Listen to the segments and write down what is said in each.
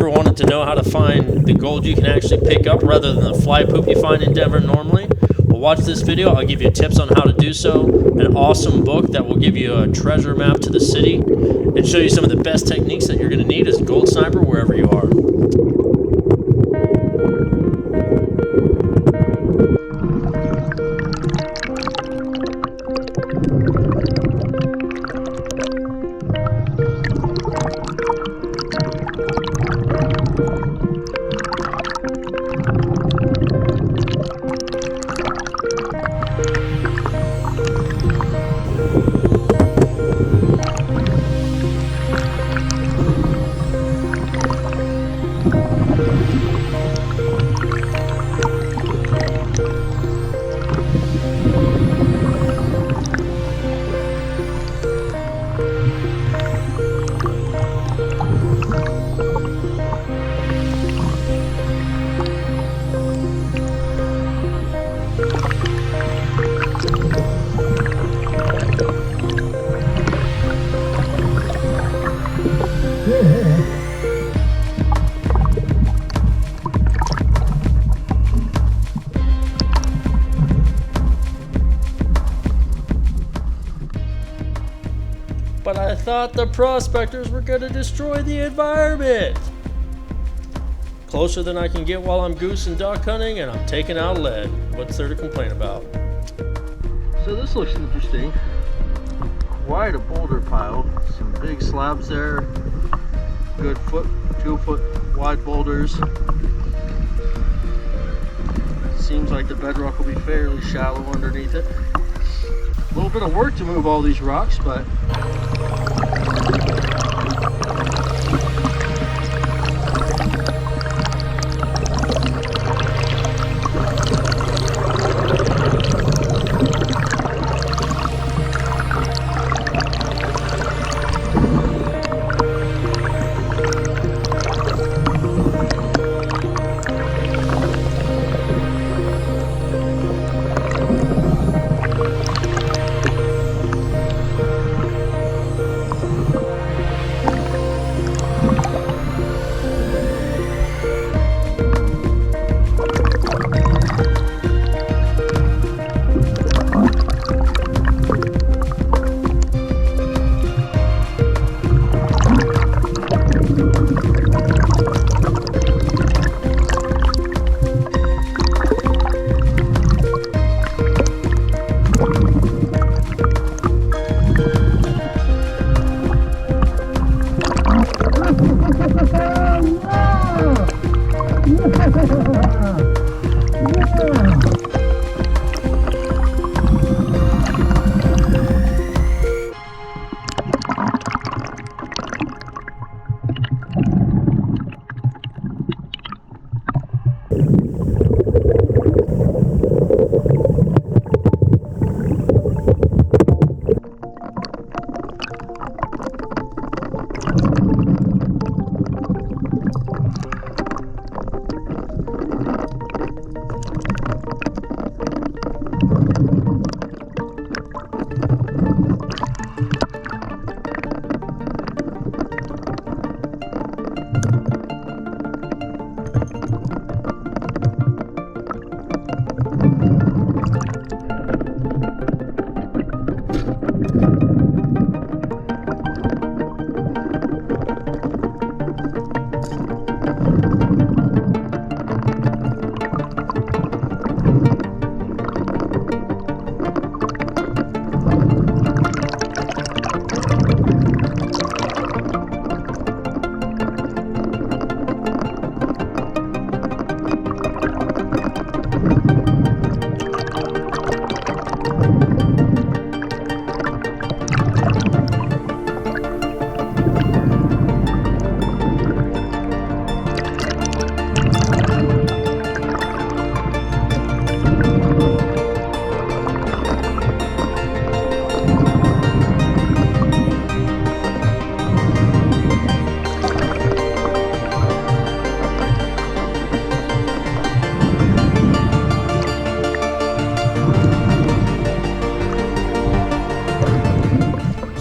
ever wanted to know how to find the gold you can actually pick up rather than the fly poop you find in Denver normally, well, watch this video. I'll give you tips on how to do so, an awesome book that will give you a treasure map to the city, and show you some of the best techniques that you're going to need as a gold sniper wherever you are. But I thought the prospectors were going to destroy the environment. Closer than I can get while I'm goose and duck hunting, and I'm taking out lead. What's there to complain about? So this looks interesting. Quite a boulder pile. Some big slabs there. Good 2 foot wide boulders. Seems like the bedrock will be fairly shallow underneath it. A little bit of work to move all these rocks, but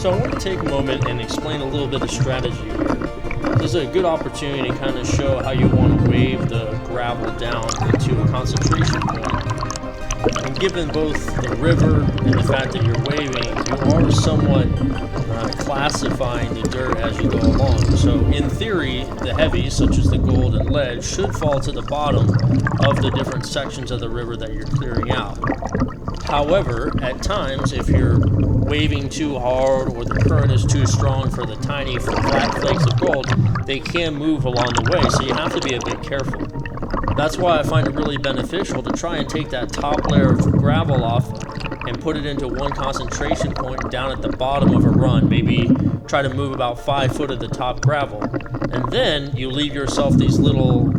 So I want to take a moment and explain a little bit of strategy here. this is a good opportunity to kind of show how you want to wave the gravel down into a concentration point. And given both the river and the fact that you're waving, you are somewhat classifying the dirt as you go along. So in theory, the heavies, such as the gold and lead, should fall to the bottom of the different sections of the river that you're clearing out. However, at times, if you're waving too hard or the current is too strong for the tiny flat flakes of gold, they can move along the way, so you have to be a bit careful. That's why I find it really beneficial to try and take that top layer of gravel off and put it into one concentration point down at the bottom of a run. Maybe try to move about 5 foot of the top gravel. And then you leave yourself these little,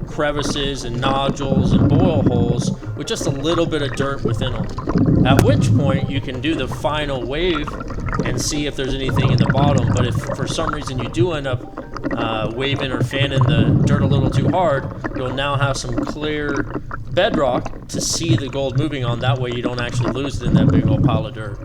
crevices and nodules and boil holes with just a little bit of dirt within them. At which point you can do the final wave and see if there's anything in the bottom. But if for some reason you do end up waving or fanning the dirt a little too hard, you'll now have some clear bedrock to see the gold moving on. That way you don't actually lose it in that big old pile of dirt.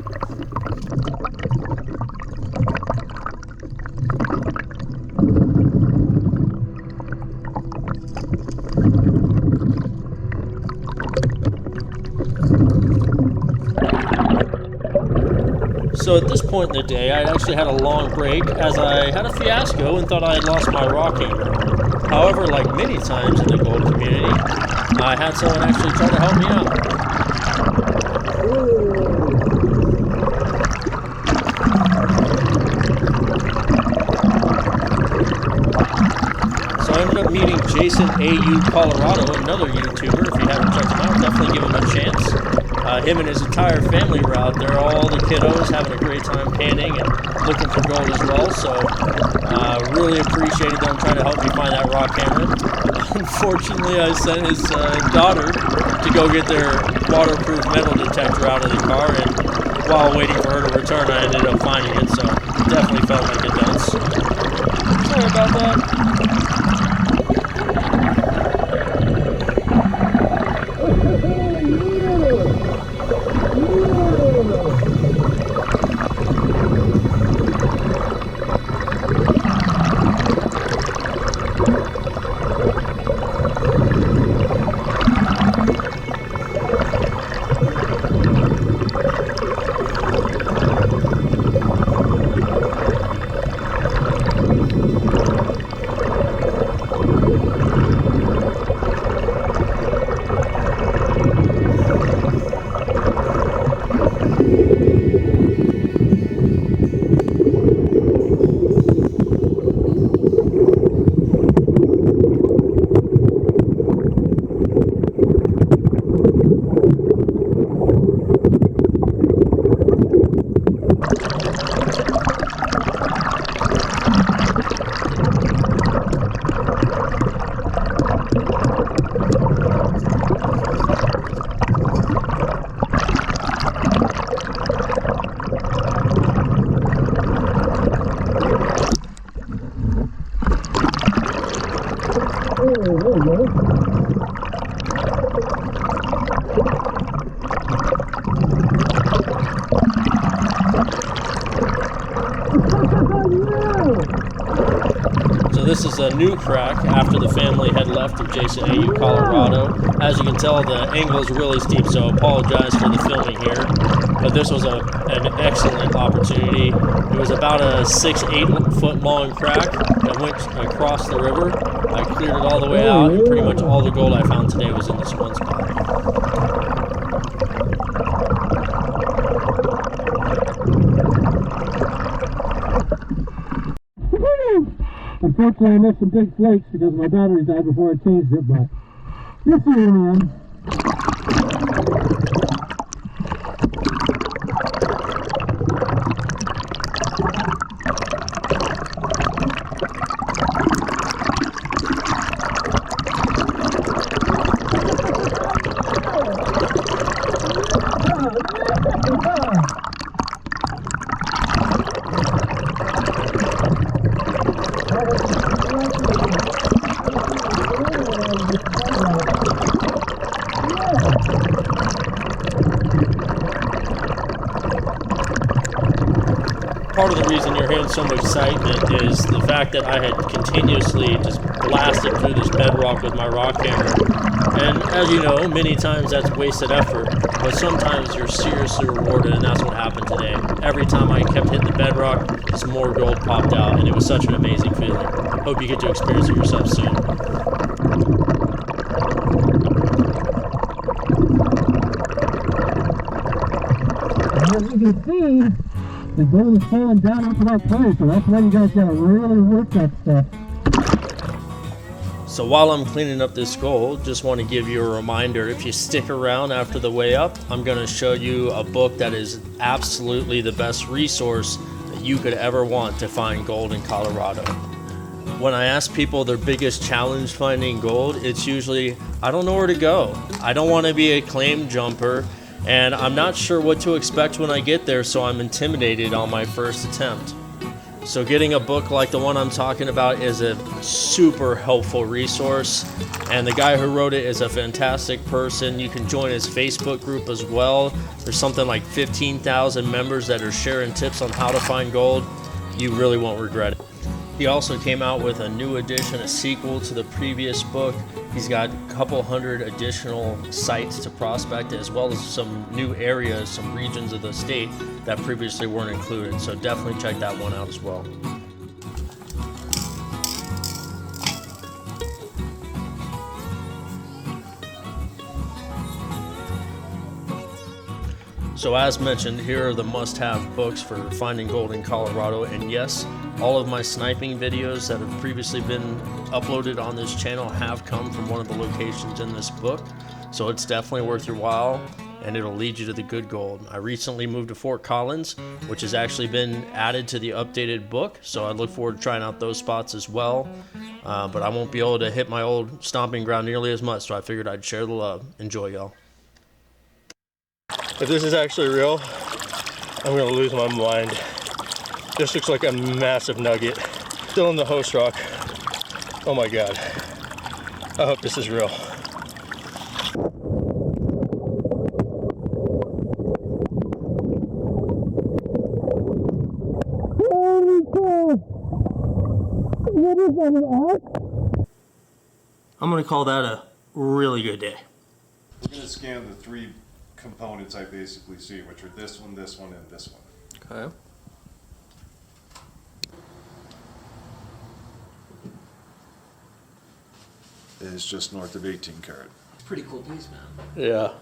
So at this point in the day, I actually had a long break as I had a fiasco and thought I had lost my rock hammer. However, like many times in the gold community, I had someone actually try to help me out. So I ended up meeting Jason AU Colorado, another YouTuber. If you haven't checked him out, definitely give him a chance. Him and his entire family were out there, all the kiddos having a great time panning and looking for gold as well. So really appreciated them trying to help me find that rock hammer. Unfortunately, I sent his daughter to go get their waterproof metal detector out of the car, and while waiting for her to return, I ended up finding it. So definitely felt like a dunce. Sorry about that. This is a new crack after the family had left of Jason AU Colorado. As you can tell, the angle is really steep, so I apologize for the filming here. But this was an excellent opportunity. It was about a 6-8 foot long crack that went across the river. I cleared it all the way out, and pretty much all the gold I found today was in this one spot. Unfortunately, I missed some big flakes because my battery died before I changed it, but this is where I am. part of the reason you're hearing so much excitement is the fact that I had continuously just blasted through this bedrock with my rock hammer. And as you know, many times that's wasted effort, but sometimes you're seriously rewarded, and that's what happened today. Every time I kept hitting the bedrock, just more gold popped out, and it was such an amazing feeling. Hope you get to experience it yourself soon. As you can see, the gold is falling down into that place, so that's why you guys gotta really work that stuff. So while I'm cleaning up this gold, just want to give you a reminder, if you stick around after the way up, I'm going to show you a book that is absolutely the best resource that you could ever want to find gold in Colorado. When I ask people their biggest challenge finding gold, it's usually, I don't know where to go. I don't want to be a claim jumper, and I'm not sure what to expect when I get there, so I'm intimidated on my first attempt. So getting a book like the one I'm talking about is a super helpful resource, and the guy who wrote it is a fantastic person. You can join his Facebook group as well. There's something like 15,000 members that are sharing tips on how to find gold. You really won't regret it. He also came out with a new edition, a sequel to the previous book. He's got a couple hundred additional sites to prospect, as well as some new areas, some regions of the state that previously weren't included. So definitely check that one out as well. So as mentioned, here are the must-have books for finding gold in Colorado. And yes, all of my sniping videos that have previously been uploaded on this channel have come from one of the locations in this book. So it's definitely worth your while, and it'll lead you to the good gold. I recently moved to Fort Collins, which has actually been added to the updated book. So I look forward to trying out those spots as well. But I won't be able to hit my old stomping ground nearly as much, so I figured I'd share the love. Enjoy, y'all. If this is actually real, I'm gonna lose my mind. This looks like a massive nugget. Still in the host rock. Oh my God. I hope this is real. Holy cow! What is that, an axe? I'm gonna call that a really good day. We're going to scan the three components I basically see, which are this one, and this one. Okay. It is just north of 18 karat. Pretty cool piece, man. Yeah.